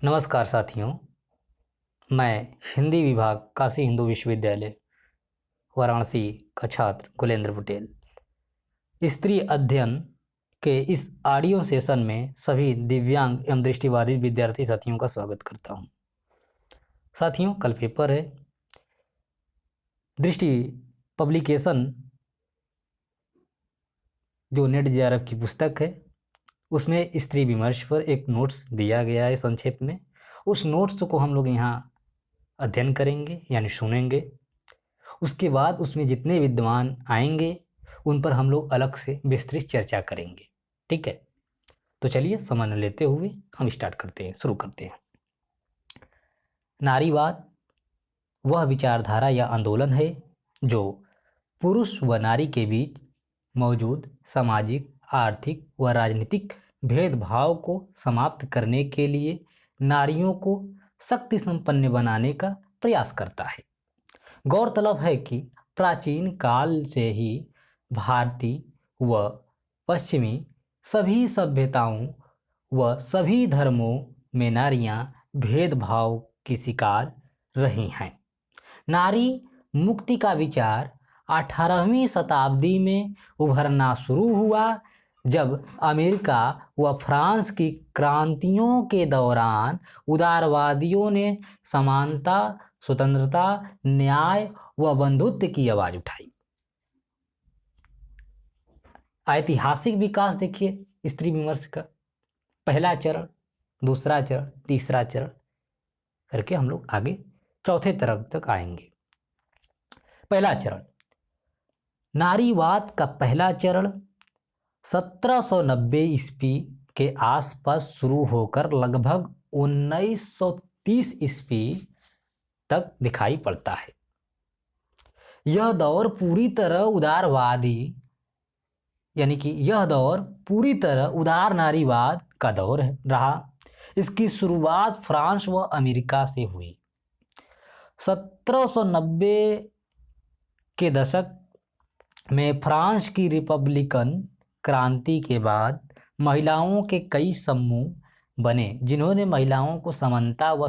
नमस्कार साथियों। मैं हिंदी विभाग काशी हिंदू विश्वविद्यालय वाराणसी का छात्र कुलेंद्र पटेल स्त्री अध्ययन के इस ऑडियो सेशन में सभी दिव्यांग एवं दृष्टिबाधित विद्यार्थी साथियों का स्वागत करता हूं। साथियों, कल पेपर है। दृष्टि पब्लिकेशन जो नेट जेआरएफ की पुस्तक है उसमें स्त्री विमर्श पर एक नोट्स दिया गया है संक्षेप में। उस नोट्स को हम लोग यहाँ अध्ययन करेंगे यानी सुनेंगे। उसके बाद उसमें जितने विद्वान आएंगे उन पर हम लोग अलग से विस्तृत चर्चा करेंगे। ठीक है, तो चलिए समय न लेते हुए हम शुरू करते हैं। नारीवाद वह विचारधारा या आंदोलन है जो पुरुष व नारी के बीच मौजूद सामाजिक, आर्थिक व राजनीतिक भेदभाव को समाप्त करने के लिए नारियों को शक्ति संपन्न बनाने का प्रयास करता है। गौरतलब है कि प्राचीन काल से ही भारतीय व पश्चिमी सभी सभ्यताओं व सभी धर्मों में नारियां भेदभाव की शिकार रही हैं। नारी मुक्ति का विचार 18वीं शताब्दी में उभरना शुरू हुआ जब अमेरिका व फ्रांस की क्रांतियों के दौरान उदारवादियों ने समानता, स्वतंत्रता, न्याय व बंधुत्व की आवाज उठाई। ऐतिहासिक विकास देखिए स्त्री विमर्श का पहला चरण, दूसरा चरण, तीसरा चरण करके हम लोग आगे चौथे चरण तक आएंगे। पहला चरण, नारीवाद का पहला चरण 1790 ईस्वी के आसपास शुरू होकर लगभग 1930 ईस्वी तक दिखाई पड़ता है। यह दौर पूरी तरह उदार नारीवाद का दौर रहा। इसकी शुरुआत फ्रांस व अमेरिका से हुई। 1790 के दशक में फ्रांस की रिपब्लिकन क्रांति के बाद महिलाओं के कई समूह बने जिन्होंने महिलाओं को समानता व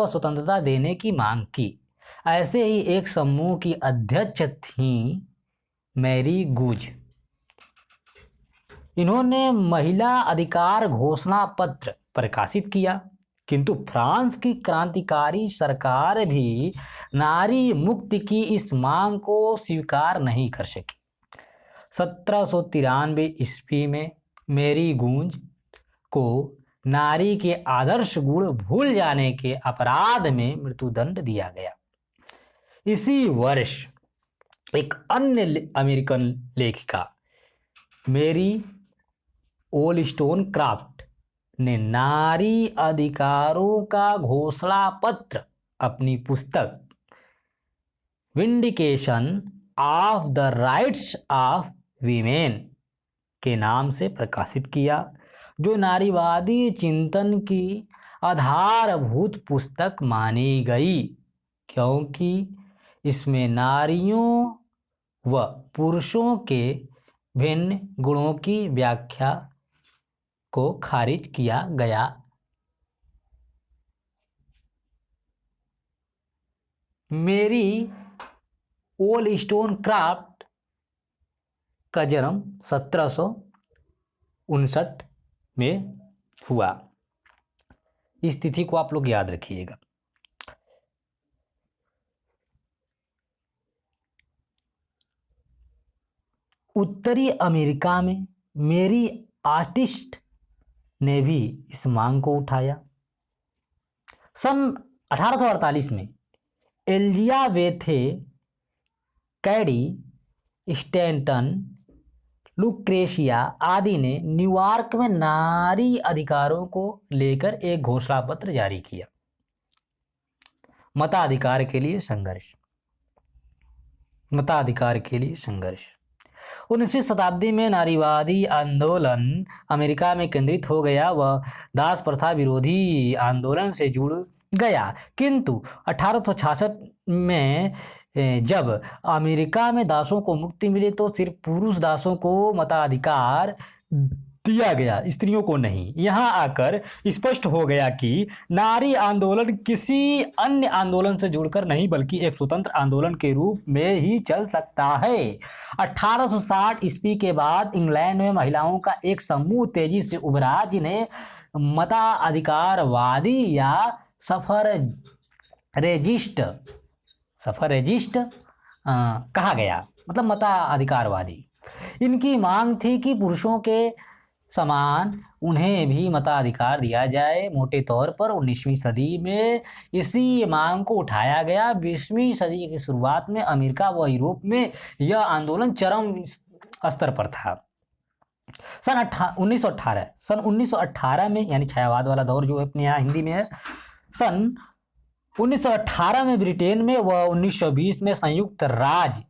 स्वतंत्रता देने की मांग की। ऐसे ही एक समूह की अध्यक्ष थी मैरी गूज। इन्होंने महिला अधिकार घोषणा पत्र प्रकाशित किया, किंतु फ्रांस की क्रांतिकारी सरकार भी नारी मुक्ति की इस मांग को स्वीकार नहीं कर सकी। 1793 ईस्वी में मैरी गूंज को नारी के आदर्श गुण भूल जाने के अपराध में मृत्युदंड दिया गया। इसी वर्ष एक अन्य अमेरिकन लेखिका मेरी wollstonecraft ने नारी अधिकारों का घोषणा पत्र अपनी पुस्तक vindication of the rights of women के नाम से प्रकाशित किया, जो नारीवादी चिंतन की आधारभूत पुस्तक मानी गई क्योंकि इसमें नारियों व पुरुषों के भिन्न गुणों की व्याख्या को खारिज किया गया। मेरी wollstonecraft का जन्म 1759 में हुआ। इस तिथि को आप लोग याद रखिएगा। उत्तरी अमेरिका में मेरी आर्टिस्ट ने भी इस मांग को उठाया। सन 1848 में एलिजाबेथे कैडी, स्टैंटन, लुक्रेशिया आदि ने न्यूयॉर्क में नारी अधिकारों को लेकर एक घोषणा पत्र जारी किया। मताधिकार के लिए संघर्ष। 19वीं शताब्दी में नारीवादी आंदोलन अमेरिका में केंद्रित हो गया व दास प्रथा विरोधी आंदोलन से जुड़ गया, किंतु 1866 में जब अमेरिका में दासों को मुक्ति मिली तो सिर्फ पुरुष दासों को मताधिकार दिया गया, स्त्रियों को नहीं। यहाँ आकर स्पष्ट हो गया कि नारी आंदोलन किसी अन्य आंदोलन से जुड़कर नहीं बल्कि एक स्वतंत्र आंदोलन के रूप में ही चल सकता है। 1860 ईस्वी के बाद इंग्लैंड में महिलाओं का एक समूह तेजी से उभरा जिन्हें मताधिकारवादी या सफरेजिस्ट सफरेजिस्ट कहा गया, मतलब मताधिकारवादी। इनकी मांग थी कि पुरुषों के समान उन्हें भी मताधिकार दिया जाए। मोटे तौर पर 19वीं सदी में इसी मांग को उठाया गया। 20वीं सदी की शुरुआत में अमेरिका व यूरोप में यह आंदोलन चरम स्तर पर था। सन 1918 में, यानी छायावाद वाला दौर जो अपने यहाँ हिंदी में है, सन 1918 में ब्रिटेन में व 1920 में संयुक्त राज्य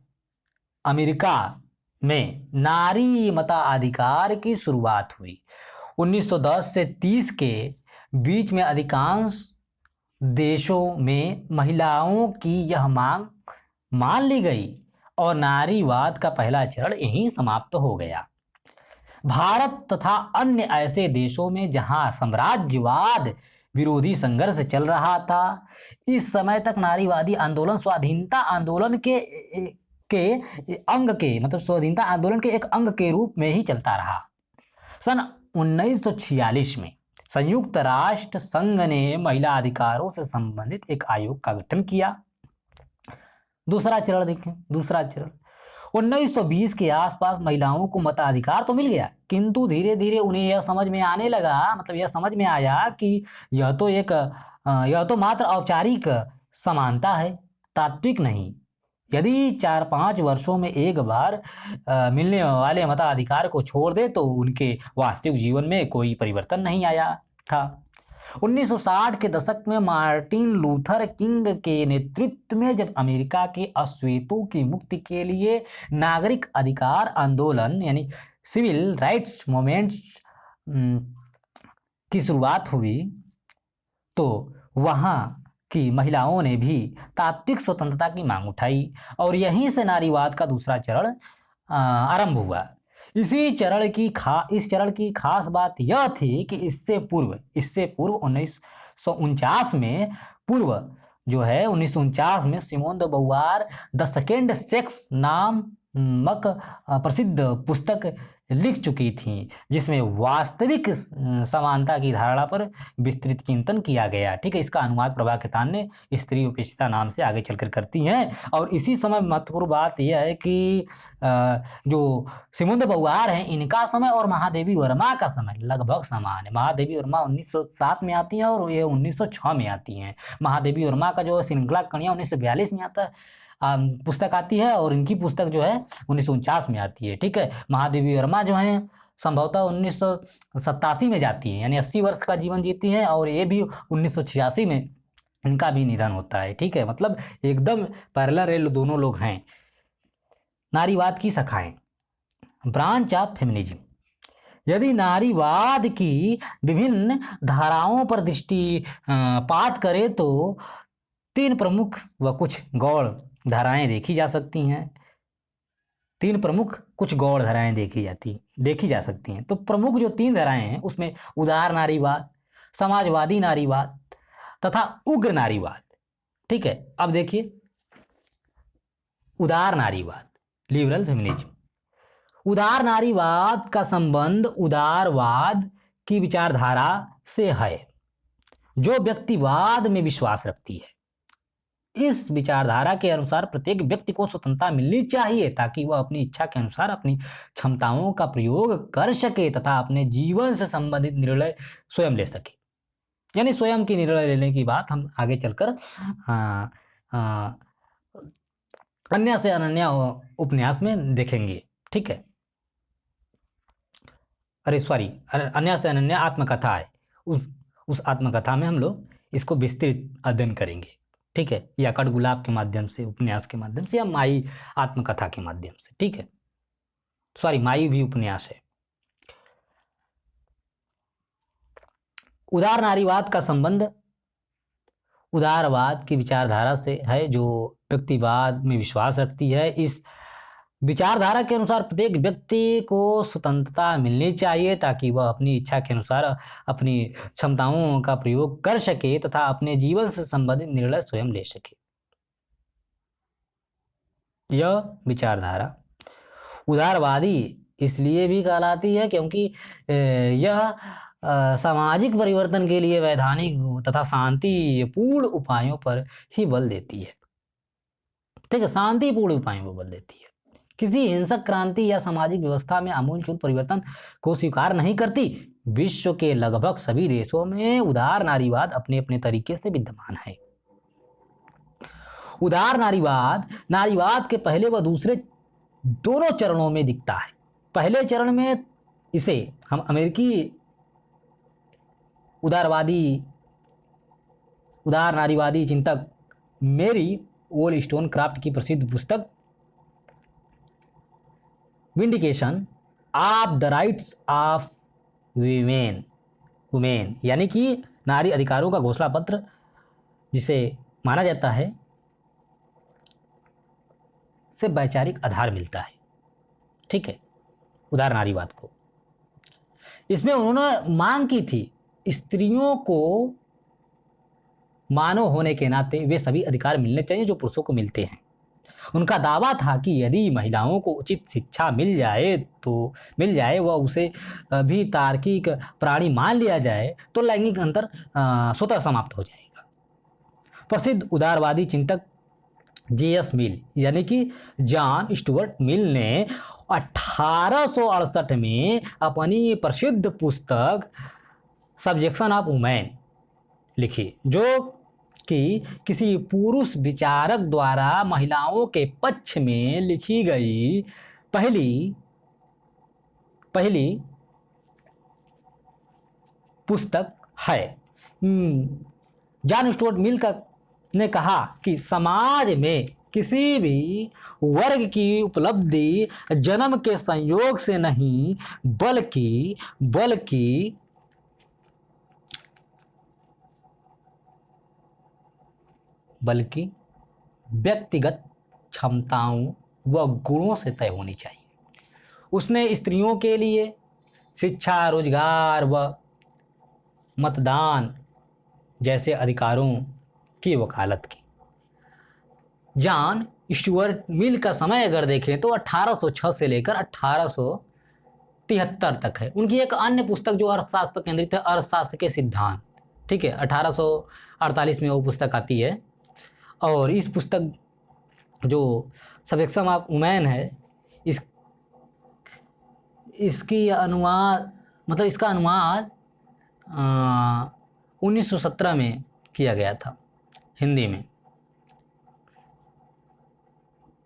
अमेरिका में नारी मताधिकार की शुरुआत हुई। 1910 से 30 के बीच में अधिकांश देशों में महिलाओं की यह मांग मान ली गई और नारीवाद का पहला चरण यहीं समाप्त हो गया। भारत तथा अन्य ऐसे देशों में जहां साम्राज्यवाद विरोधी संघर्ष चल रहा था, इस समय तक नारीवादी आंदोलन स्वाधीनता आंदोलन के अंग के, मतलब स्वाधीनता आंदोलन के एक अंग के रूप में ही चलता रहा। सन 1946 में संयुक्त राष्ट्र संघ ने महिला अधिकारों से संबंधित एक आयोग का गठन किया। दूसरा चरण देखें, दूसरा चरण 1920 के आसपास महिलाओं को मताधिकार तो मिल गया, किंतु धीरे धीरे उन्हें यह समझ में आने लगा, मतलब यह समझ में आया कि यह तो मात्र औपचारिक समानता है, तात्विक नहीं। यदि 4-5 वर्षों में एक बार मिलने वाले मताधिकार को छोड़ दे तो उनके वास्तविक जीवन में कोई परिवर्तन नहीं आया था। 1960 के दशक में मार्टिन लूथर किंग के नेतृत्व में जब अमेरिका के अश्वेतों की मुक्ति के लिए नागरिक अधिकार आंदोलन यानी सिविल राइट्स मूवमेंट्स की शुरुआत हुई, तो वहाँ की महिलाओं ने भी तात्विक स्वतंत्रता की मांग उठाई और यहीं से नारीवाद का दूसरा चरण आरंभ हुआ। इस चरण की खास बात यह थी कि इससे पूर्व 1949 में जो है 1949 में Simone de beauvoir the second sex नामक प्रसिद्ध पुस्तक लिख चुकी थी, जिसमें वास्तविक समानता की धारणा पर विस्तृत चिंतन किया गया। ठीक है, इसका अनुवाद प्रभा खेतान ने स्त्री उपेक्षिता नाम से आगे चलकर करती हैं। और इसी समय महत्वपूर्ण बात यह है कि जो सिमोन द beauvoir हैं, इनका समय और महादेवी वर्मा का समय लगभग समान है। महादेवी वर्मा 1907 में आती हैं और ये 1906 में आती हैं। महादेवी वर्मा का जो श्रृंखला कणियाँ 1942 में आता है पुस्तक आती है और इनकी पुस्तक जो है 1949 में आती है। ठीक है, महादेवी वर्मा जो हैं संभवतः 1987 में जाती हैं, यानी 80 वर्ष का जीवन जीती हैं, और ये भी 1986 में इनका भी निधन होता है। ठीक है, मतलब एकदम पैरेलल दोनों लोग हैं। नारीवाद की शाखाएं, ब्रांच ऑफ फेमिनिज्म। यदि नारीवाद की विभिन्न धाराओं पर दृष्टिपात करें तो 3 प्रमुख व कुछ गौण धाराएं देखी जा सकती हैं। 3 प्रमुख कुछ गौण धाराएं देखी जा सकती हैं। तो प्रमुख जो 3 धाराएं हैं उसमें उदार नारीवाद, समाजवादी नारीवाद तथा उग्र नारीवाद। ठीक है, अब देखिए उदार नारीवाद, लिबरल फेमिनिज्म। उदार नारीवाद का संबंध उदारवाद की विचारधारा से है, जो व्यक्तिवाद में विश्वास रखती है। इस विचारधारा के अनुसार प्रत्येक व्यक्ति को स्वतंत्रता मिलनी चाहिए ताकि वह अपनी इच्छा के अनुसार अपनी क्षमताओं का प्रयोग कर सके तथा अपने जीवन से संबंधित निर्णय स्वयं ले सके। यानी स्वयं की निर्णय लेने की बात हम आगे चलकर अन्य से अनन्य उपन्यास में देखेंगे। ठीक है, अन्य से अनन्य आत्मकथा है, उस आत्मकथा में हम लोग इसको विस्तृत अध्ययन करेंगे। ठीक है, या कटगुलाब के माध्यम से, उपन्यास के माध्यम से, या माई आत्मकथा के माध्यम से। ठीक है, माई भी उपन्यास है। उदार नारीवाद का संबंध उदारवाद की विचारधारा से है, जो व्यक्तिवाद में विश्वास रखती है। इस विचारधारा के अनुसार प्रत्येक व्यक्ति को स्वतंत्रता मिलनी चाहिए ताकि वह अपनी इच्छा के अनुसार अपनी क्षमताओं का प्रयोग कर सके तथा अपने जीवन से संबंधित निर्णय स्वयं ले सके। यह विचारधारा उदारवादी इसलिए भी कहलाती है क्योंकि यह सामाजिक परिवर्तन के लिए वैधानिक तथा शांतिपूर्ण उपायों पर ही बल देती है। ठीक है, शांतिपूर्ण उपायों पर बल देती है। किसी हिंसक क्रांति या सामाजिक व्यवस्था में आमूलचूल परिवर्तन को स्वीकार नहीं करती। विश्व के लगभग सभी देशों में उदार नारीवाद अपने अपने तरीके से विद्यमान है। उदार नारीवाद नारीवाद के पहले व दूसरे दोनों चरणों में दिखता है। पहले चरण में इसे हम अमेरिकी उदार नारीवादी चिंतक मेरी वोllस्टोनक्राफ्ट की प्रसिद्ध पुस्तक vindication of the rights of women यानी कि नारी अधिकारों का घोषणा पत्र जिसे माना जाता है से वैचारिक आधार मिलता है। ठीक है, उदार नारीवाद को इसमें उन्होंने मांग की थी स्त्रियों को मानव होने के नाते वे सभी अधिकार मिलने चाहिए जो पुरुषों को मिलते हैं। उनका दावा था कि यदि महिलाओं को उचित शिक्षा मिल जाए व उसे भी तार्किक प्राणी मान लिया जाए तो लैंगिक अंतर स्वतः समाप्त हो जाएगा। प्रसिद्ध उदारवादी चिंतक J.S. मिल यानी कि जॉन स्टुअर्ट मिल ने 1868 में अपनी प्रसिद्ध पुस्तक सब्जेक्शन ऑफ वुमेन लिखी, जो कि किसी पुरुष विचारक द्वारा महिलाओं के पक्ष में लिखी गई पहली पुस्तक है। जॉन स्टुअर्ट मिल ने कहा कि समाज में किसी भी वर्ग की उपलब्धि जन्म के संयोग से नहीं बल्कि व्यक्तिगत क्षमताओं व गुणों से तय होनी चाहिए। उसने स्त्रियों के लिए शिक्षा, रोजगार व मतदान जैसे अधिकारों की वकालत की। जॉन स्टुअर्ट मिल का समय अगर देखें तो 1806 से लेकर 1873 तक है। उनकी एक अन्य पुस्तक जो अर्थशास्त्र पर केंद्रित है, अर्थशास्त्र के सिद्धांत, ठीक है, 1848 में वो पुस्तक आती है। और इस पुस्तक जो सब्जेक्शन ऑफ वुमेन है, इसका अनुवाद 1917 में किया गया था हिंदी में।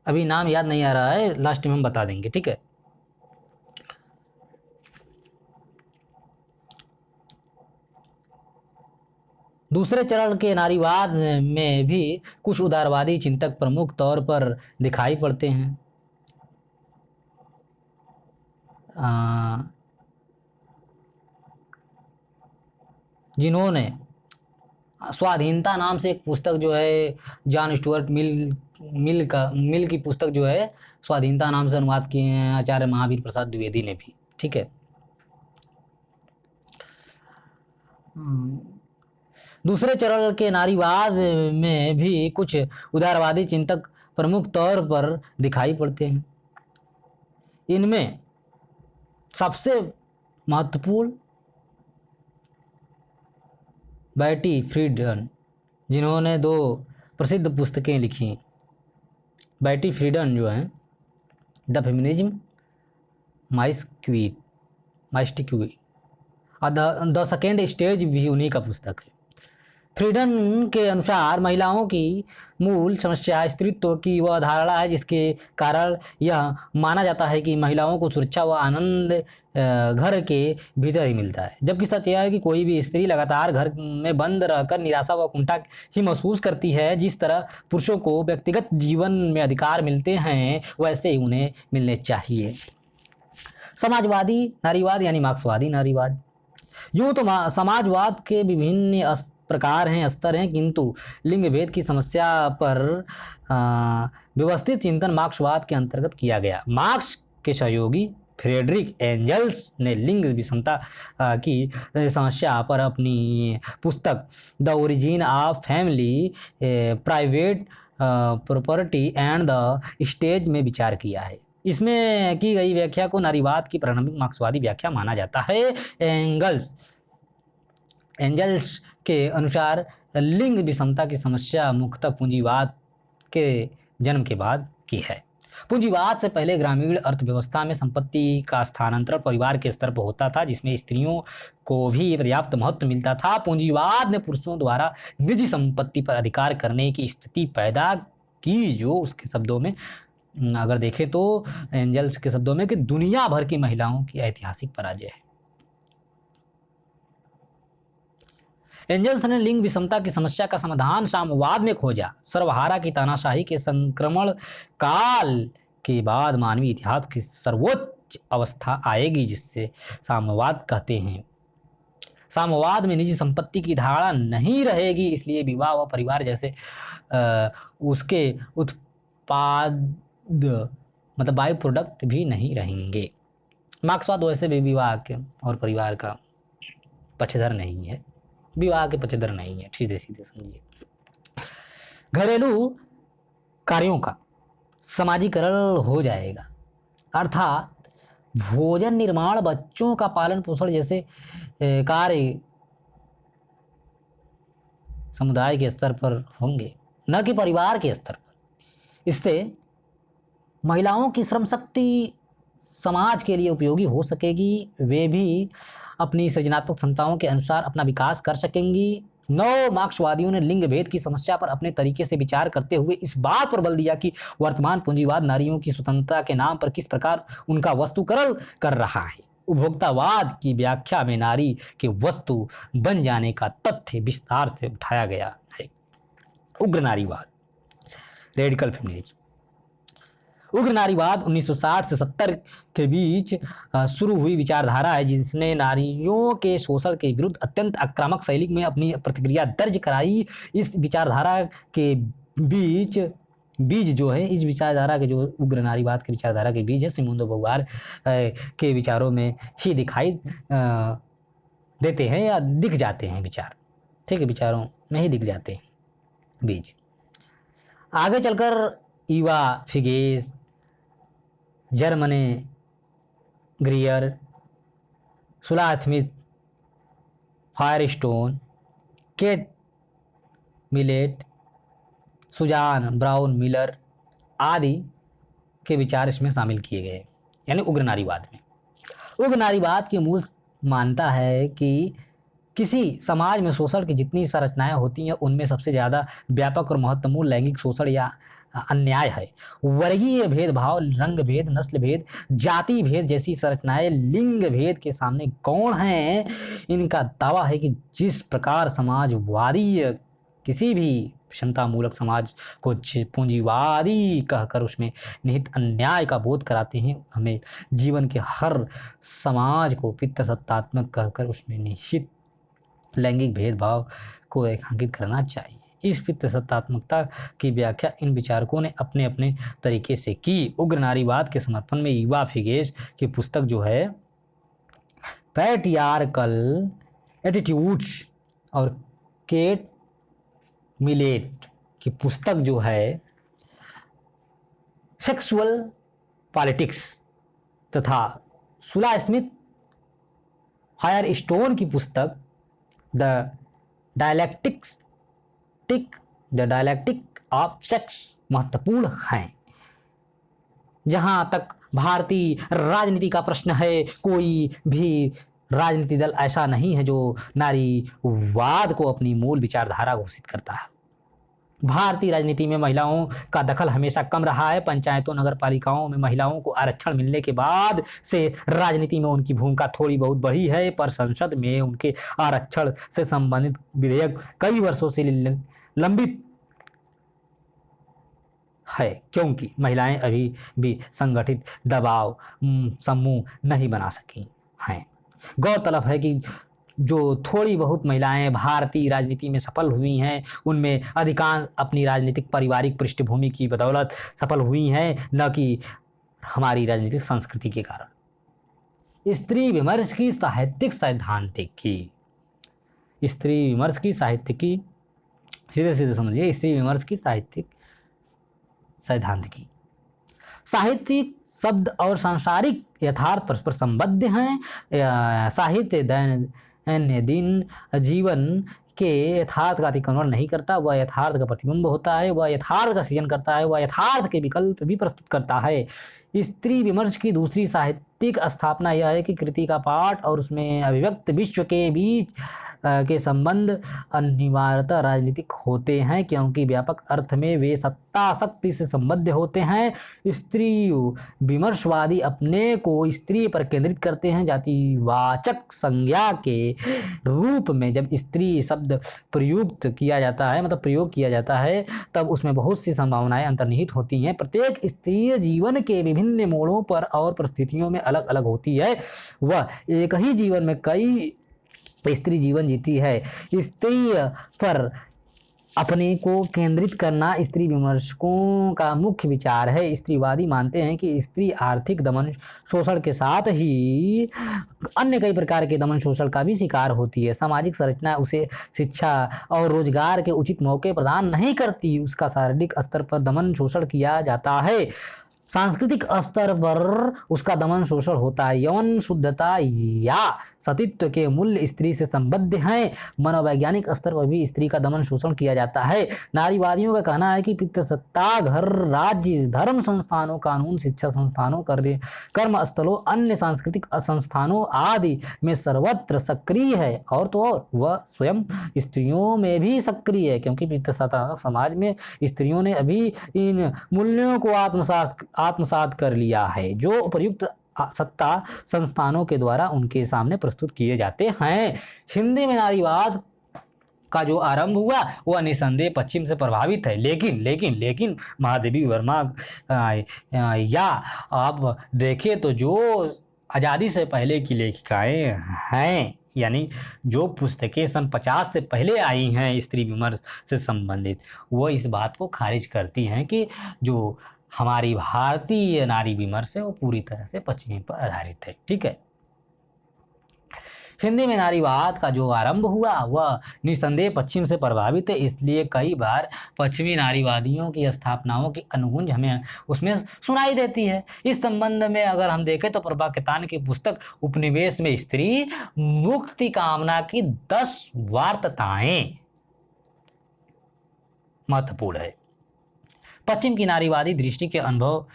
अभी नाम याद नहीं आ रहा है, लास्ट में हम बता देंगे। ठीक है, दूसरे चरण के नारीवाद में भी कुछ उदारवादी चिंतक प्रमुख तौर पर दिखाई पड़ते हैं। जिन्होंने स्वाधीनता नाम से एक पुस्तक जो है जॉन स्टुअर्ट मिल की पुस्तक जो है स्वाधीनता नाम से अनुवाद किए हैं आचार्य महावीर प्रसाद द्विवेदी ने भी। ठीक है, दूसरे चरण के नारीवाद में भी कुछ उदारवादी चिंतक प्रमुख तौर पर दिखाई पड़ते हैं। इनमें सबसे महत्वपूर्ण बैटी फ्रीडन, जिन्होंने 2 प्रसिद्ध पुस्तकें लिखी। बैटी फ्रीडन जो है द फेमिनिज्म माइस्टिक्वी और द सेकेंड स्टेज भी उन्हीं का पुस्तक है। फ्रीडन के अनुसार महिलाओं की मूल समस्या स्त्रीत्व की वह धारणा है जिसके कारण यह माना जाता है कि महिलाओं को सुरक्षा व आनंद घर के भीतर ही मिलता है, जबकि सच यह है कि कोई भी स्त्री लगातार घर में बंद रहकर निराशा व कुंठा ही महसूस करती है। जिस तरह पुरुषों को व्यक्तिगत जीवन में अधिकार मिलते हैं वैसे ही उन्हें मिलने चाहिए। समाजवादी नारीवाद यानी मार्क्सवादी नारीवाद। यूँ तो समाजवाद के विभिन्न प्रकार हैं, स्तर हैं, किंतु लिंग भेद की समस्या पर व्यवस्थित चिंतन मार्क्सवाद के अंतर्गत किया गया। मार्क्स के सहयोगी फ्रेडरिक एंजल्स ने लिंग विषमता की समस्या पर अपनी पुस्तक the origin of family, private property and the stage में विचार किया है। इसमें की गई व्याख्या को नारीवाद की प्रारंभिक मार्क्सवादी व्याख्या माना जाता है। एंजल्स के अनुसार लिंग विषमता की समस्या मुख्यतः पूंजीवाद के जन्म के बाद की है। पूंजीवाद से पहले ग्रामीण अर्थव्यवस्था में संपत्ति का स्थानांतरण परिवार के स्तर पर होता था, जिसमें स्त्रियों को भी पर्याप्त महत्व मिलता था। पूंजीवाद ने पुरुषों द्वारा निजी संपत्ति पर अधिकार करने की स्थिति पैदा की, जो उसके शब्दों में अगर देखें तो एंजल्स के शब्दों में कि दुनिया भर की महिलाओं की ऐतिहासिक पराजय है। एंजल्स ने लिंग विषमता की समस्या का समाधान साम्यवाद में खोजा। सर्वहारा की तानाशाही के संक्रमण काल के बाद मानवीय इतिहास की सर्वोच्च अवस्था आएगी, जिससे साम्यवाद कहते हैं। साम्यवाद में निजी संपत्ति की धारणा नहीं रहेगी, इसलिए विवाह व परिवार जैसे उसके उत्पाद मतलब बाई प्रोडक्ट भी नहीं रहेंगे। मार्क्सवाद वैसे भी विवाह के और परिवार का पक्षधर नहीं है, विवाह के पक्षधर नहीं है, सीधे सीधे समझिए। घरेलू कार्यों का समाजीकरण हो जाएगा, अर्थात भोजन निर्माण, बच्चों का पालन पोषण जैसे कार्य समुदाय के स्तर पर होंगे, न कि परिवार के स्तर पर। इससे महिलाओं की श्रम शक्ति समाज के लिए उपयोगी हो सकेगी, वे भी अपनी सृजनात्मक क्षमताओं के अनुसार अपना विकास कर सकेंगी। नौ मार्क्सवादियों ने लिंग भेद की समस्या पर अपने तरीके से विचार करते हुए इस बात पर बल दिया कि वर्तमान पूंजीवाद नारियों की स्वतंत्रता के नाम पर किस प्रकार उनका वस्तुकरण कर रहा है। उपभोक्तावाद की व्याख्या में नारी के वस्तु बन जाने का तथ्य विस्तार से उठाया गया है। उग्र नारीवाद, रेडिकल फेमिनिज्म। उग्र नारीवाद 1960 से 70 के बीच शुरू हुई विचारधारा है, जिसने नारियों के शोषण के विरुद्ध अत्यंत आक्रामक शैली में अपनी प्रतिक्रिया दर्ज कराई। इस विचारधारा के बीज जो है, इस विचारधारा के जो उग्र नारीवाद के विचारधारा के बीज है, सिमोन दे बोवार के विचारों में ही दिखाई देते हैं या दिख जाते हैं विचार, ठीक है, विचारों में ही दिख जाते हैं बीज। आगे चलकर Eva फिगेस, Germaine Greer, Shulamith, Firestone, Kate Millett, Susan Brownmiller आदि के विचार इसमें शामिल किए गए, यानी उग्र नारीवाद में। उग्र नारीवाद की मूल मानता है कि किसी समाज में शोषण की जितनी संरचनाएं होती हैं, उनमें सबसे ज़्यादा व्यापक और महत्वपूर्ण लैंगिक शोषण या अन्याय है। वर्गीय भेदभाव, रंग भेद, नस्ल भेद, जाति भेद जैसी संरचनाएं लिंग भेद के सामने गौण हैं। इनका दावा है कि जिस प्रकार समाजवादी किसी भी क्षमतामूलक समाज को पूंजीवादी कहकर उसमें निहित अन्याय का बोध कराते हैं, हमें जीवन के हर समाज को पितृसत्तात्मक कहकर उसमें निहित लैंगिक भेदभाव को रेखांकित करना चाहिए। इस पितृसत्तात्मकता की व्याख्या इन विचारकों ने अपने अपने तरीके से की। उग्र नारीवाद के समर्थन में ईवा फिगेस की पुस्तक जो है पैट्रियार्कल एटीट्यूड्स और केट मिलेट की पुस्तक जो है सेक्सुअल पॉलिटिक्स तथा सुला स्मिथ फायरस्टोन की पुस्तक द डायलैक्टिक ऑफ सेक्स महत्वपूर्ण हैं। जहां तक भारतीय राजनीति का प्रश्न है, कोई भी राजनीति दल ऐसा नहीं है जो नारीवाद को अपनी मूल विचारधारा घोषित करता है। भारतीय राजनीति में महिलाओं का दखल हमेशा कम रहा है। पंचायतों, नगर पालिकाओं में महिलाओं को आरक्षण मिलने के बाद से राजनीति में उनकी भूमिका थोड़ी बहुत बढ़ी है, पर संसद में उनके आरक्षण से संबंधित विधेयक कई वर्षों से लंबित है, क्योंकि महिलाएं अभी भी संगठित दबाव समूह नहीं बना सकी हैं। गौरतलब है कि जो थोड़ी बहुत महिलाएं भारतीय राजनीति में सफल हुई हैं, उनमें अधिकांश अपनी राजनीतिक पारिवारिक पृष्ठभूमि की बदौलत सफल हुई हैं, न कि हमारी राजनीतिक संस्कृति के कारण। स्त्री विमर्श की साहित्यिक सैद्धांतिकी, स्त्री विमर्श की साहित्यिकी, सीधे सीधे समझिए, स्त्री विमर्श की साहित्यिक सैद्धांतिकी। साहित्यिक शब्द और सांसारिक यथार्थ परस्पर संबद्ध हैं। साहित्य दैनंदिन जीवन के यथार्थ का अतिक्रमण नहीं करता, वह यथार्थ का प्रतिबिंब होता है, वह यथार्थ का सृजन करता है, वह यथार्थ के विकल्प भी प्रस्तुत करता है। स्त्री विमर्श की दूसरी साहित्यिक स्थापना यह है कि कृति का पाठ और उसमें अभिव्यक्त विश्व के बीच के संबंध अनिवार्यतः राजनीतिक होते हैं, क्योंकि व्यापक अर्थ में वे सत्ता शक्ति से संबद्ध होते हैं। स्त्री विमर्शवादी अपने को स्त्री पर केंद्रित करते हैं। जातिवाचक संज्ञा के रूप में जब स्त्री शब्द प्रयोग किया जाता है तब उसमें बहुत सी संभावनाएं अंतर्निहित होती हैं। प्रत्येक स्त्री जीवन के विभिन्न मोड़ों पर और परिस्थितियों में अलग अलग होती है। वह एक ही जीवन में कई स्त्री जीवन जीती है। स्त्री पर अपने को केंद्रित करना स्त्री विमर्शकों का मुख्य विचार है। स्त्रीवादी मानते हैं कि स्त्री आर्थिक दमन शोषण के साथ ही अन्य कई प्रकार के दमन शोषण का भी शिकार होती है। सामाजिक संरचना उसे शिक्षा और रोजगार के उचित मौके प्रदान नहीं करती, उसका शारीरिक स्तर पर दमन शोषण किया जाता है, सांस्कृतिक स्तर पर उसका दमन शोषण होता है। यौन शुद्धता या सतीत्व के मूल्य स्त्री से संबद्ध हैं। मनोवैज्ञानिक स्तर पर भी स्त्री का दमन शोषण किया जाता है। नारीवादियों का कहना है कि पितृसत्ता घर, राज्य, धर्म संस्थानों, कानून, शिक्षा संस्थानों, कर्म स्थलों, अन्य सांस्कृतिक संस्थानों आदि में सर्वत्र सक्रिय है, और तो और वह स्वयं स्त्रियों में भी सक्रिय है, क्योंकि पितृसत्ता समाज में स्त्रियों ने अभी इन मूल्यों को आत्मसात कर लिया है, जो उपयुक्त सत्ता संस्थानों के द्वारा उनके सामने प्रस्तुत किए जाते हैं। हिंदी में नारीवाद का जो आरंभ हुआ वह निसंदेह पश्चिम से प्रभावित है, लेकिन महादेवी वर्मा या आप देखें तो जो आज़ादी से पहले की लेखिकाएं हैं, यानी जो पुस्तकें सन 50 से पहले आई हैं स्त्री विमर्श से संबंधित, वो इस बात को खारिज करती हैं कि जो हमारी भारतीय नारी विमर्श है वो पूरी तरह से पश्चिमी पर आधारित है। ठीक है। हिंदी में नारीवाद का जो आरंभ हुआ वह निसंदेह पश्चिम से प्रभावित है, इसलिए कई बार पश्चिमी नारीवादियों की स्थापनाओं की अनुगुंज हमें उसमें सुनाई देती है। इस संबंध में अगर हम देखें तो प्रभा केतान की पुस्तक उपनिवेश में स्त्री मुक्ति कामना की 10 वार्ताएं महत्वपूर्ण है। पश्चिम की नारीवादी दृष्टि के अनुभव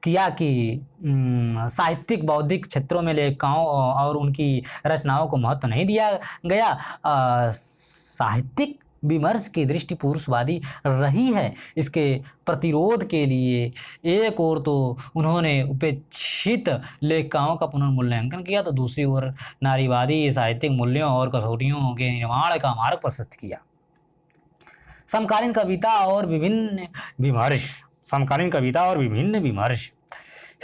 किया कि साहित्यिक बौद्धिक क्षेत्रों में लेखिकाओं और उनकी रचनाओं को महत्व नहीं दिया गया। साहित्यिक विमर्श की दृष्टि पुरुषवादी रही है। इसके प्रतिरोध के लिए एक ओर तो उन्होंने उपेक्षित लेखिकाओं का पुनर्मूल्यांकन किया, तो दूसरी ओर नारीवादी साहित्यिक मूल्यों और कसौटियों के निर्माण का मार्ग प्रशस्त किया। समकालीन कविता और विभिन्न विमर्श।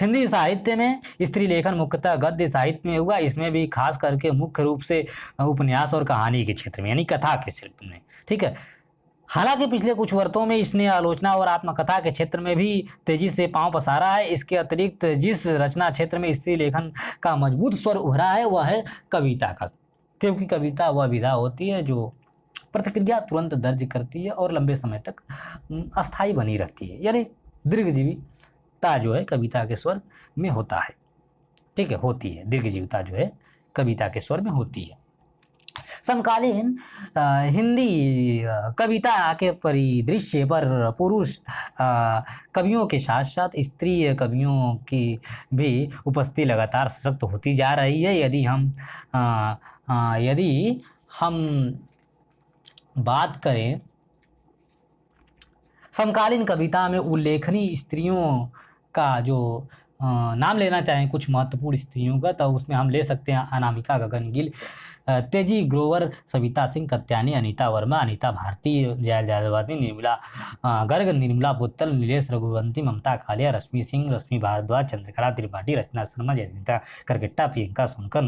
हिंदी साहित्य में स्त्री लेखन मुख्यतः गद्य साहित्य में हुआ। इसमें भी खास करके मुख्य रूप से उपन्यास और कहानी के क्षेत्र में, यानी कथा के क्षेत्र में। ठीक है। हालांकि पिछले कुछ वर्षों में इसने आलोचना और आत्मकथा के क्षेत्र में भी तेजी से पांव पसारा है। इसके अतिरिक्त जिस रचना क्षेत्र में स्त्री लेखन का मजबूत स्वर उभरा है वह है कविता का, क्योंकि कविता वह विधा होती है जो प्रतिक्रिया तुरंत दर्ज करती है और लंबे समय तक अस्थायी बनी रहती है, यानी दीर्घजीविता जो है कविता के स्वर में होता है। ठीक है, होती है, दीर्घजीविता जो है कविता के स्वर में होती है। समकालीन हिंदी कविता के परिदृश्य पर पुरुष कवियों के साथ साथ स्त्री कवियों की भी उपस्थिति लगातार सशक्त होती जा रही है। यदि हम बात करें समकालीन कविता में उल्लेखनीय स्त्रियों का जो नाम लेना चाहें कुछ महत्वपूर्ण स्त्रियों का, तो उसमें हम ले सकते हैं अनामिका गगन गिल, तेजी ग्रोवर, सविता सिंह, कत्यानी, अनीता वर्मा, अनीता भारती, जया जादवानी, निर्मला गर्ग, निर्मला पुत्तल, नीलेश रघुवंशी, ममता कालिया, रश्मि सिंह, रश्मि भारद्वाज, चंद्रकला त्रिपाठी, रचना शर्मा, जयंता करकेट्टा, प्रियंका सोनकर,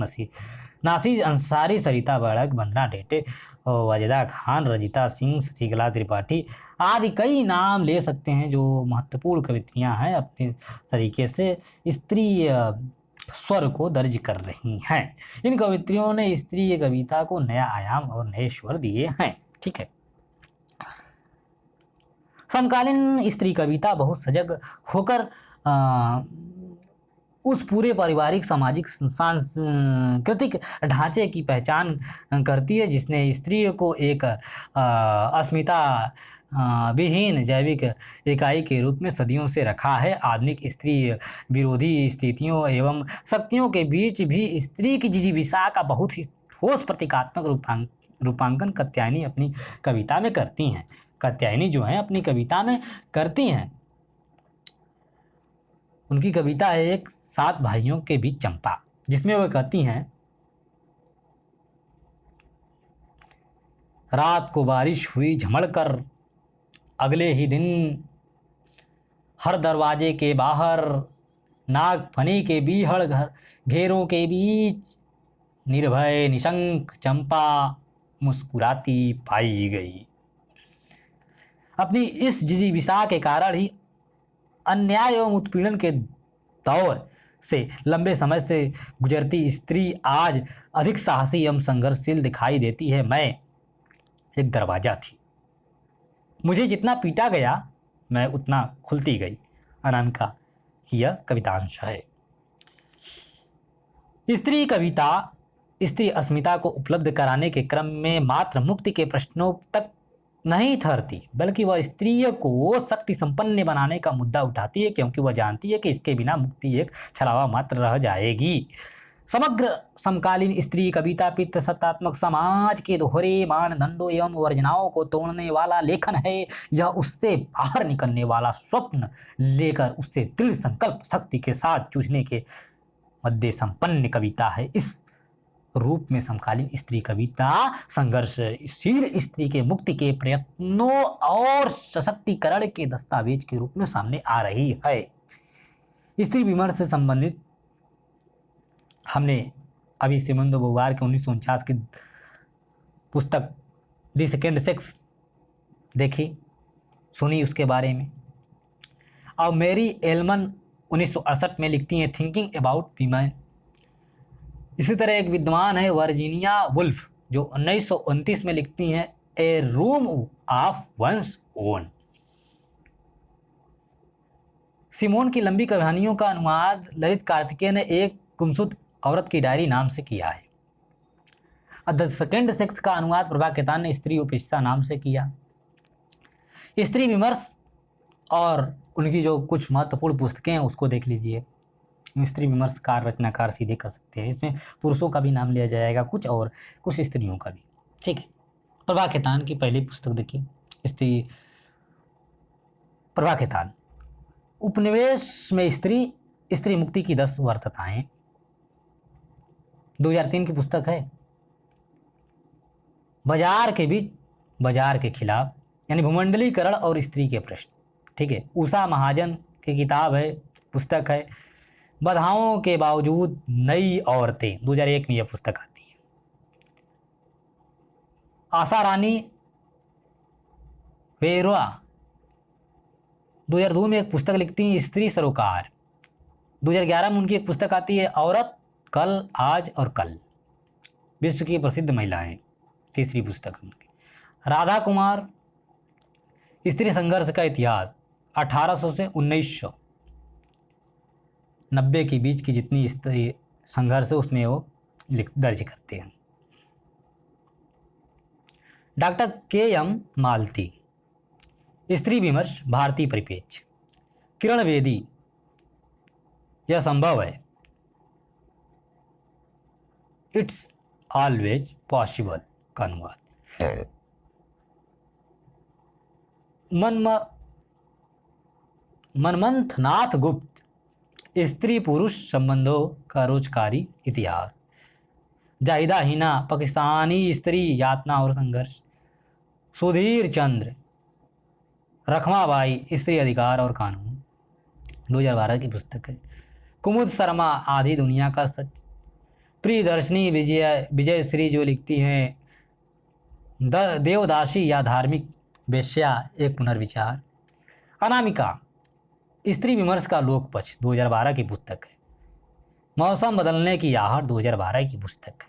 नासिर अंसारी, सरिता बड़क, वंदना टेटे, वाजिदा खान, रजिता सिंह, शशिकला त्रिपाठी आदि कई नाम ले सकते हैं जो महत्वपूर्ण कवित्रियां हैं, अपने तरीके से स्त्री स्वर को दर्ज कर रही हैं। इन कवित्रियों ने स्त्री कविता को नया आयाम और नए स्वर दिए हैं। ठीक है। समकालीन स्त्री कविता बहुत सजग होकर उस पूरे पारिवारिक, सामाजिक, सांस्कृतिक ढांचे की पहचान करती है जिसने स्त्री को एक अस्मिता विहीन जैविक इकाई के रूप में सदियों से रखा है। आधुनिक स्त्री विरोधी स्थितियों एवं शक्तियों के बीच भी स्त्री की जिजीविषा का बहुत ही ठोस प्रतीकात्मक रूपांकन कात्यायनी अपनी कविता में करती हैं। कात्यायनी जो है अपनी कविता में करती हैं। उनकी कविता है एक 7 भाइयों के बीच चंपा, जिसमें वो कहती हैं, रात को बारिश हुई झमड़कर, अगले ही दिन हर दरवाजे के बाहर नागफनी के बीहड़ घेरों के बीच निर्भय निशंक चंपा मुस्कुराती पाई गई। अपनी इस जिजीविषा के कारण ही अन्याय एवं उत्पीड़न के दौर से लंबे समय से गुजरती स्त्री आज अधिक साहसी एवं संघर्षशील दिखाई देती है। मैं एक दरवाजा थी, मुझे जितना पीटा गया मैं उतना खुलती गई। अनामिका की यह कवितांश है। स्त्री कविता स्त्री अस्मिता को उपलब्ध कराने के क्रम में मात्र मुक्ति के प्रश्नों तक नहीं ठहरती, बल्कि वह स्त्री को शक्ति संपन्न बनाने का मुद्दा उठाती है, क्योंकि वह जानती है कि इसके बिना मुक्ति एक छलावा मात्र रह जाएगी। समग्र समकालीन स्त्री कविता पितृसत्तात्मक समाज के दोहरे मानदंडों एवं वर्जनाओं को तोड़ने वाला लेखन है। यह उससे बाहर निकलने वाला स्वप्न लेकर उससे दृढ़ संकल्प शक्ति के साथ जूझने के मध्य संपन्न कविता है। इस रूप में समकालीन स्त्री कविता संघर्षशील स्त्री के मुक्ति के प्रयत्नों और सशक्तिकरण के दस्तावेज के रूप में सामने आ रही है। स्त्री विमर्श से संबंधित हमने अभी सिमोन दे बोवार के 1949 की पुस्तक द सेकेंड सेक्स देखी, सुनी उसके बारे में। और मेरी एलमन 1968 में लिखती हैं थिंकिंग अबाउट वीमेन। इसी तरह एक विद्वान है वर्जीनिया वुल्फ, जो 1929 में लिखती हैं a room of one's own. Simone की लंबी कहानियों का अनुवाद ललित कार्तिकेय ने एक गुमशुद औरत की डायरी नाम से किया है। द सेकेंड सेक्स का अनुवाद प्रभा केतान ने स्त्री उपेक्षा नाम से किया। स्त्री विमर्श और उनकी जो कुछ महत्वपूर्ण पुस्तकें हैं उसको देख लीजिए। स्त्री विमर्शकार रचनाकार सीधे कर सकते हैं। इसमें पुरुषों का भी नाम लिया जाएगा कुछ, और कुछ स्त्रियों का भी। ठीक है। प्रभा केतान की पहली पुस्तक देखिए, स्त्री प्रभा केतान, उपनिवेश में स्त्री मुक्ति की 10 वार्ताएं, 2003 की पुस्तक है। बाजार के बीच बाजार के खिलाफ, यानी भूमंडलीकरण और स्त्री के प्रश्न। ठीक है। उषा महाजन की किताब है, पुस्तक है बाधाओं के बावजूद नई औरतें, 2001 में यह पुस्तक आती है। आशा रानी वेरवा 2002 में एक पुस्तक लिखती हैं स्त्री सरोकार। 2011 में उनकी एक पुस्तक आती है औरत कल, आज और कल, विश्व की प्रसिद्ध महिलाएं, तीसरी पुस्तक उनकी। राधा कुमार, स्त्री संघर्ष का इतिहास, 1800 से 1990 के बीच की जितनी स्त्री संघर्ष है उसमें वो दर्ज करते हैं। Doctor KM. मालती, स्त्री विमर्श, भारतीय परिप्रेक्ष्य। किरण बेदी, यह संभव है, इट्स ऑलवेज पॉसिबल का अनुवाद। मनमंथ नाथ गुप्त, स्त्री पुरुष संबंधों का रोजगारी इतिहास, जाहिदा हिना, पाकिस्तानी स्त्री यातना और संघर्ष, सुधीर चंद्र, रखमाबाई, स्त्री अधिकार और कानून, 2012 की पुस्तक है। कुमुद शर्मा, आधी दुनिया का सच, प्रियदर्शनी विजय श्री जो लिखती हैं देवदासी या धार्मिक वेश्या एक पुनर्विचार, अनामिका, स्त्री विमर्श का लोक पक्ष, 2012 की पुस्तक है। मौसम बदलने की आहट, 2012 की पुस्तक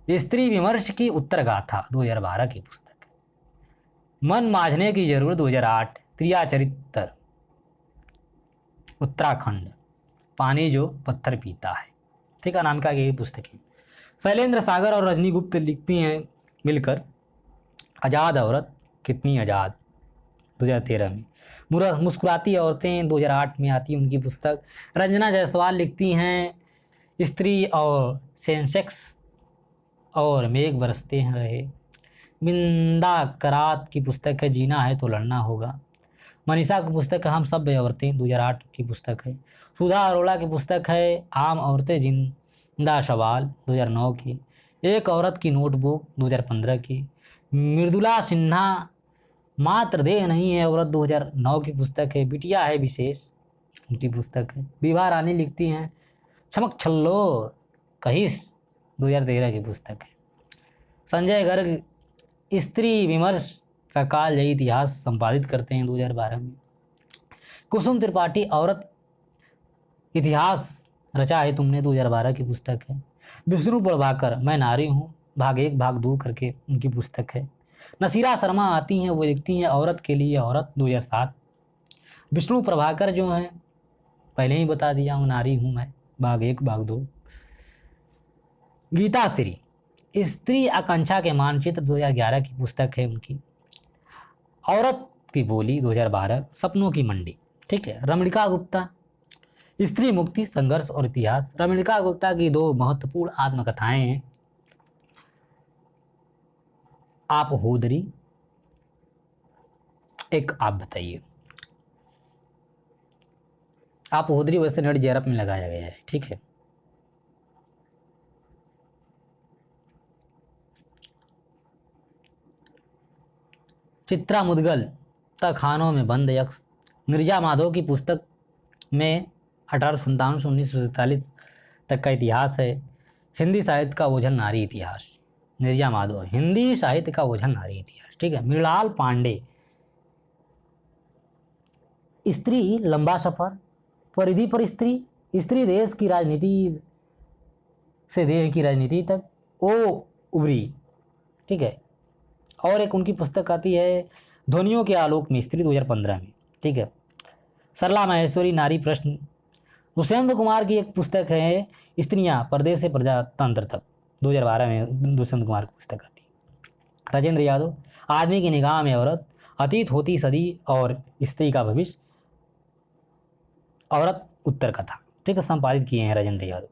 है। स्त्री विमर्श की उत्तर गाथा, 2012 की पुस्तक है। मन मांझने की जरूरत, 2008, त्रिया चरित्र, उत्तराखंड, पानी जो पत्थर पीता है, ठीक है, अनामिका की पुस्तकें। शैलेंद्र सागर और रजनी गुप्त लिखती हैं मिलकर आज़ाद औरत कितनी आज़ाद, 2013 में। मुस्कुराती औरतें, 2008 में आती है उनकी पुस्तक। रंजना जायसवाल लिखती हैं स्त्री और सेंसेक्स और मेघ बरसते हैं रहे। बिंदा करात की पुस्तक है जीना है तो लड़ना होगा। मनीषा की पुस्तक है हम सब औरतें, 2008 की पुस्तक है। सुधा अरोड़ा की पुस्तक है आम औरतें जिंदा सवाल, 2009 की। एक औरत की नोटबुक, 2015 की। मृदुला सिन्हा मात्र देह नहीं है औरत, 2009 की पुस्तक है। बिटिया है विशेष, उनकी पुस्तक है। विभा रानी लिखती हैं चमक छल्लो कहिस, 2013 की पुस्तक है। संजय गर्ग स्त्री विमर्श का काल यही इतिहास संपादित करते हैं, 2012 में। कुसुम त्रिपाठी औरत इतिहास रचा है तुमने, 2012 की पुस्तक है। विष्णु प्रभाकर मैं नारी हूँ, भाग 1 भाग 2 करके उनकी पुस्तक है। नसीरा शर्मा आती हैं, वो लिखती हैं औरत के लिए औरत, 2007। विष्णु प्रभाकर जो हैं पहले ही बता दिया हूँ, नारी हूँ मैं, भाग 1 भाग 2। गीता श्री स्त्री आकांक्षा के मानचित्र, 2011 की पुस्तक है उनकी। औरत की बोली, 2012। सपनों की मंडी, ठीक है। रमणिका गुप्ता स्त्री मुक्ति संघर्ष और इतिहास। रमणिका गुप्ता की 2 महत्वपूर्ण आत्मकथाएं हैं, आप होदरी, एक आप बताइए। आप होदरी वैसे नेट जेआरएफ में लगाया गया है, ठीक है। चित्रा मुदगल तहखानों में बंद यक्ष। निर्जा माधव की पुस्तक में 1857 से 1947 तक का इतिहास है। हिंदी साहित्य का ओझल नारी इतिहास, निर्जा माधव, हिंदी साहित्य का ओझल नारी इतिहास, ठीक है। मृणाल पांडे स्त्री लंबा सफर, परिधि पर स्त्री, स्त्री देश की राजनीति से देह की राजनीति तक, ओ उबरी, ठीक है। और एक उनकी पुस्तक आती है ध्वनियों के आलोक में स्त्री, 2015 में, ठीक है। सरला माहेश्वरी नारी प्रश्न। दुष्यंत कुमार की एक पुस्तक है स्त्रियां परदेश से प्रजातंत्र तक, 2012 में दुष्यंत कुमार की पुस्तक आती है। राजेंद्र यादव आदमी की निगाह में औरत, अतीत होती सदी और स्त्री का भविष्य, औरत उत्तर कथा, ठीक है, संपादित किए हैं राजेंद्र यादव।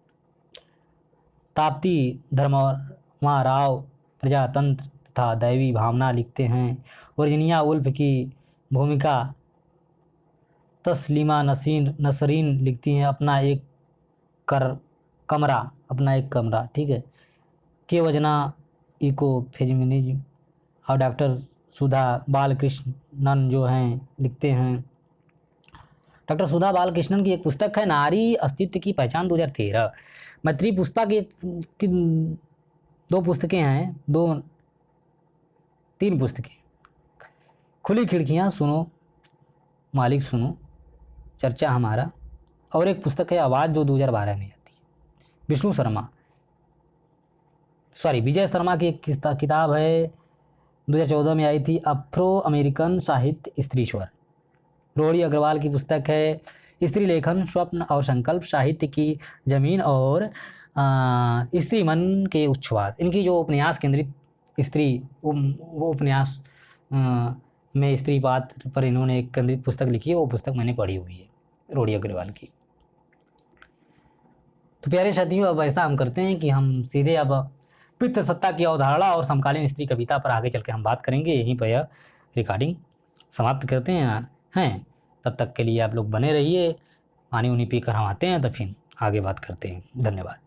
ताप्ती धर्मा राव प्रजातंत्र तथा दैवी भावना लिखते हैं। वर्जीनिया वुल्फ की भूमिका। तस्लीमा नसरीन लिखती हैं अपना एक कमरा, ठीक है। के वजना इको फेमिनिज्म। और डॉक्टर सुधा बालकृष्णन जो हैं लिखते हैं। डॉक्टर सुधा बालकृष्णन की एक पुस्तक है नारी अस्तित्व की पहचान, 2013। मैत्री पुष्पा की 2 पुस्तकें हैं, 3 पुस्तकें। खुली खिड़कियां, सुनो मालिक सुनो, चर्चा हमारा, और एक पुस्तक है आवाज़ जो 2012 में आती है। विजय शर्मा की एक किताब है 2014 में आई थी, अफ्रो अमेरिकन साहित्य स्त्री स्वर। रोहिणी अग्रवाल की पुस्तक है स्त्री लेखन स्वप्न और संकल्प, साहित्य की जमीन और स्त्री मन के उच्छ्वास। इनकी जो उपन्यास केंद्रित स्त्री वो उपन्यास में स्त्री पात्र पर इन्होंने एक केंद्रित पुस्तक लिखी है, वो पुस्तक मैंने पढ़ी हुई है रोहिणी अग्रवाल की। तो प्यारे साथियों, अब ऐसा हम करते हैं कि हम सीधे अब पितृसत्ता की अवधारणा और समकालीन स्त्री कविता पर आगे चलकर हम बात करेंगे। यहीं पर यह रिकॉर्डिंग समाप्त करते हैं। तब तक के लिए आप लोग बने रहिए पानी उनी पी कर हम आते हैं, तो फिर आगे बात करते हैं। धन्यवाद।